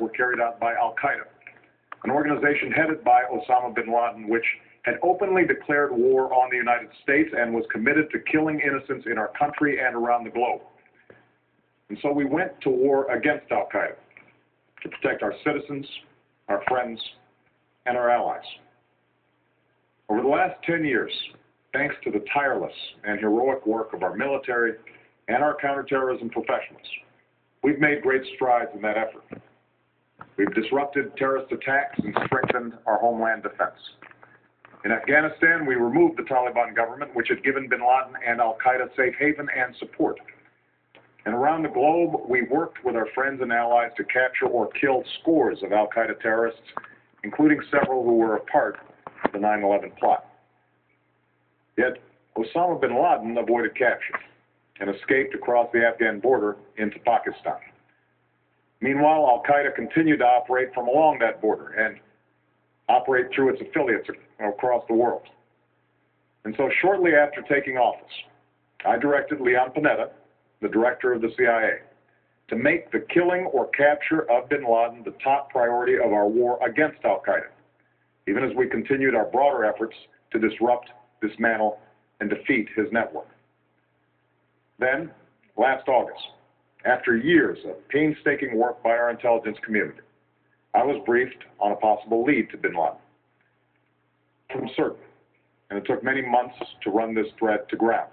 were carried out by Al-Qaeda, an organization headed by Osama bin Laden, which had openly declared war on the United States and was committed to killing innocents in our country and around the globe. And so we went to war against Al-Qaeda to protect our citizens, our friends, and our allies. Over the last 10 years, thanks to the tireless and heroic work of our military and our counterterrorism professionals, we've made great strides in that effort. We've disrupted terrorist attacks and strengthened our homeland defense. In Afghanistan, we removed the Taliban government, which had given bin Laden and Al-Qaeda safe haven and support. And around the globe, we worked with our friends and allies to capture or kill scores of Al-Qaeda terrorists, including several who were a part of the 9/11 plot. Yet, Osama bin Laden avoided capture and escaped across the Afghan border into Pakistan. Meanwhile, Al-Qaeda continued to operate from along that border and operate through its affiliates across the world. And so shortly after taking office, I directed Leon Panetta, the director of the CIA, to make the killing or capture of bin Laden the top priority of our war against Al-Qaeda, even as we continued our broader efforts to disrupt, dismantle, and defeat his network. Then, last August, after years of painstaking work by our intelligence community, I was briefed on a possible lead to bin Laden. I'm certain, and it took many months to run this thread to ground.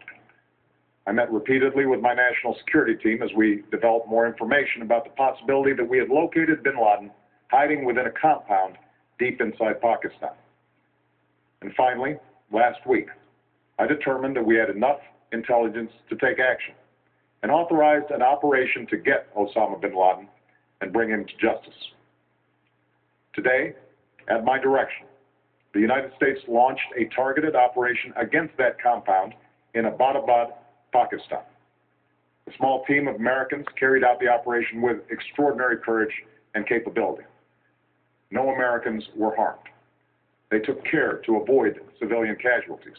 I met repeatedly with my national security team as we developed more information about the possibility that we had located bin Laden hiding within a compound deep inside Pakistan. And finally, last week, I determined that we had enough intelligence to take action and authorized an operation to get Osama bin Laden and bring him to justice. Today, at my direction, the United States launched a targeted operation against that compound in Abbottabad, Pakistan. A small team of Americans carried out the operation with extraordinary courage and capability. No Americans were harmed. They took care to avoid civilian casualties.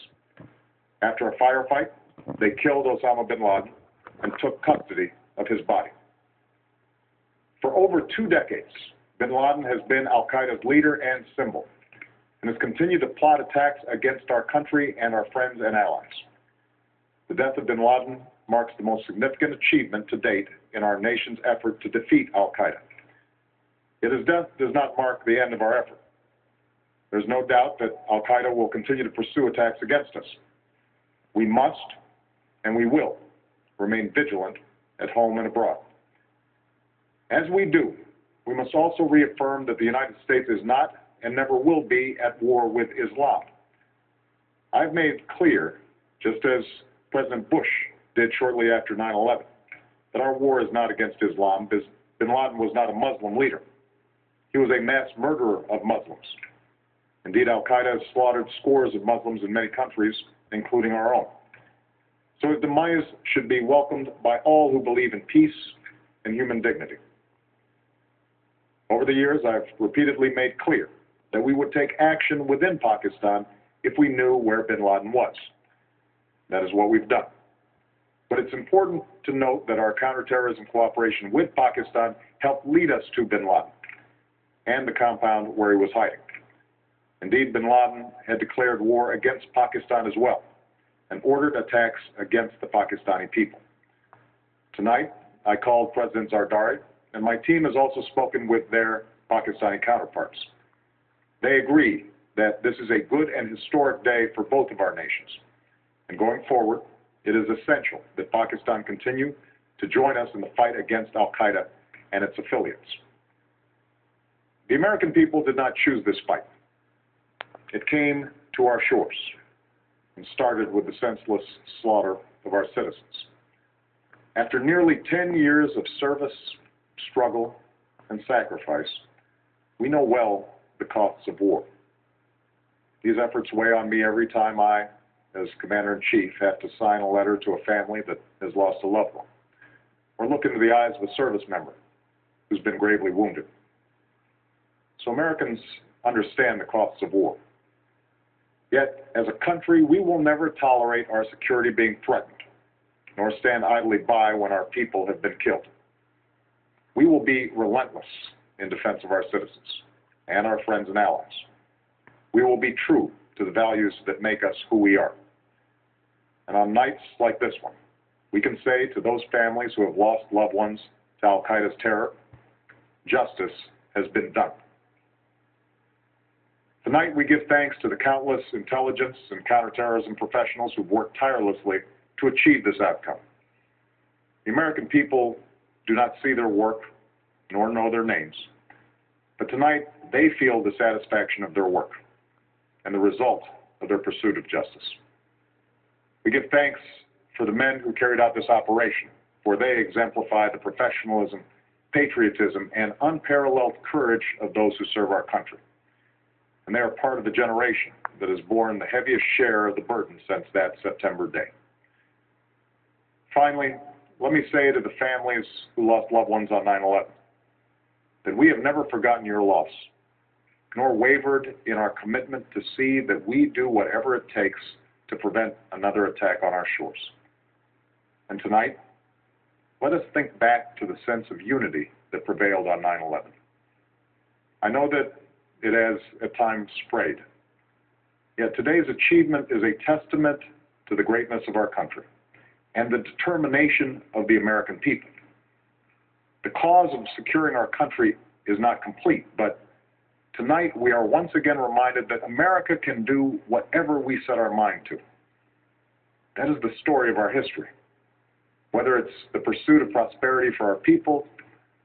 After a firefight, they killed Osama bin Laden and took custody of his body. For over 2 decades, bin Laden has been Al-Qaeda's leader and symbol, and has continued to plot attacks against our country and our friends and allies. The death of bin Laden marks the most significant achievement to date in our nation's effort to defeat Al-Qaeda. Yet his death does not mark the end of our effort. There's no doubt that Al-Qaeda will continue to pursue attacks against us. We must, and we will, remain vigilant at home and abroad. As we do, we must also reaffirm that the United States is not and never will be at war with Islam. I've made clear, just as President Bush did shortly after 9/11, that our war is not against Islam, because bin Laden was not a Muslim leader. He was a mass murderer of Muslims. Indeed, Al-Qaeda has slaughtered scores of Muslims in many countries, including our own. So his demise should be welcomed by all who believe in peace and human dignity. Over the years, I've repeatedly made clear that we would take action within Pakistan if we knew where bin Laden was. That is what we've done. But it's important to note that our counterterrorism cooperation with Pakistan helped lead us to bin Laden and the compound where he was hiding. Indeed, bin Laden had declared war against Pakistan as well and ordered attacks against the Pakistani people. Tonight, I called President Zardari, and my team has also spoken with their Pakistani counterparts. They agree that this is a good and historic day for both of our nations. And going forward, it is essential that Pakistan continue to join us in the fight against Al-Qaeda and its affiliates. The American people did not choose this fight. It came to our shores and started with the senseless slaughter of our citizens. After nearly 10 years of service, struggle, and sacrifice, we know well the costs of war. These efforts weigh on me every time I, as Commander-in-Chief, have to sign a letter to a family that has lost a loved one, or look into the eyes of a service member who's been gravely wounded. So Americans understand the costs of war. Yet, as a country, we will never tolerate our security being threatened, nor stand idly by when our people have been killed. We will be relentless in defense of our citizens and our friends and allies. We will be true to the values that make us who we are. And on nights like this one, we can say to those families who have lost loved ones to al-Qaeda's terror, justice has been done. Tonight, we give thanks to the countless intelligence and counterterrorism professionals who've worked tirelessly to achieve this outcome. The American people do not see their work nor know their names, but tonight they feel the satisfaction of their work and the result of their pursuit of justice. We give thanks for the men who carried out this operation, for they exemplify the professionalism, patriotism, and unparalleled courage of those who serve our country. And they are part of the generation that has borne the heaviest share of the burden since that September day. Finally, let me say to the families who lost loved ones on 9/11 that we have never forgotten your loss, nor wavered in our commitment to see that we do whatever it takes to prevent another attack on our shores. And tonight, let us think back to the sense of unity that prevailed on 9/11. I know that it has at times frayed, yet today's achievement is a testament to the greatness of our country and the determination of the American people. The cause of securing our country is not complete, but tonight we are once again reminded that America can do whatever we set our mind to. That is the story of our history. Whether it's the pursuit of prosperity for our people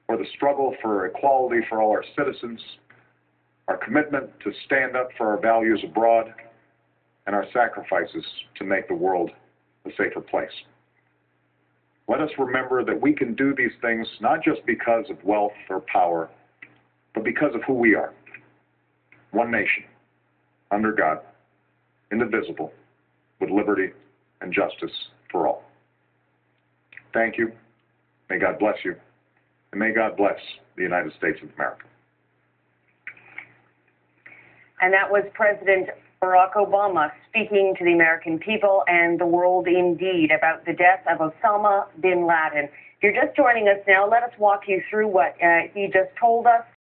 or the struggle for equality for all our citizens, our commitment to stand up for our values abroad, and our sacrifices to make the world a safer place. Let us remember that we can do these things not just because of wealth or power, but because of who we are. One nation, under God, indivisible, with liberty and justice for all. Thank you. May God bless you. And may God bless the United States of America. And that was President Barack Obama speaking to the American people and the world indeed about the death of Osama bin Laden. If you're just joining us now, let us walk you through what he just told us.